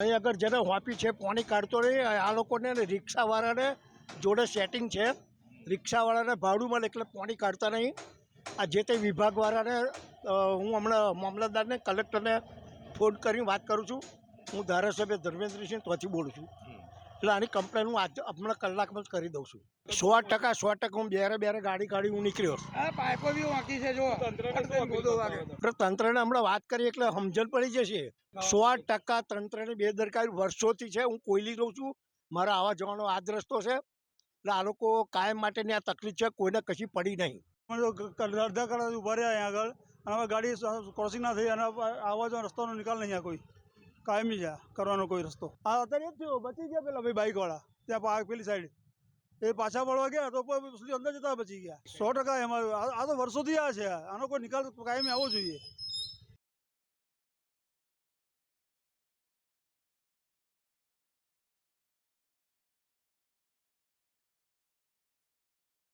અહીં આગળ જેને વાપી છે પાણી કાઢતો રહી આ લોકોને રિક્ષાવાળાને જોડે સેટિંગ છે, રિક્ષાવાળાને ભાડું મળે એટલે પાણી કાઢતા નહીં. આ જે તે વિભાગવાળાને હું હમણાં મામલતદારને કલેક્ટરને ફોન કરીને વાત કરું છું. હું ધારાસભ્ય ધર્મેન્દ્રસિંહ ત્યાંથી બોલું છું. એટલે આની કમ્પ્લેન હું આજ હમણાં કલાકમાં જ કરી દઉં છું. 100% હું બેરે ગાડી કાઢી હું નીકળ્યો. પાઇપો બી વાંકી છે જો તંત્રને હમણાં વાત કરી એટલે સમજણ પડી જશે. 100% તંત્રની બેદરકારી વર્ષોથી છે. હું કોયલી રહું છું, મારા આવવા જવાનો આ જ રસ્તો છે. એટલે આ લોકો કાયમ માટેની આ તકલીફ છે, કોઈને કશી પડી નહીં. અડધા કલાક ઉભા રહ્યા અહીંયા આગળ અને હવે ગાડી ક્રોસિંગ ના થઈ અને આવવા જવાનો રસ્તાનો નિકાલ નહીં. કોઈ કાયમી છે કરવાનો કોઈ રસ્તો. આ અત્યારે જ થયો, બચી ગયા પેલા ભાઈ બાઇકવાળા ત્યાં પેલી સાઈડ એ પાછા વળવા ગયા તો અંદર જતા બચી ગયા. 100% એમાં આ તો વર્ષોથી આ છે. આનો કોઈ નિકાલ કાયમી આવવો જોઈએ.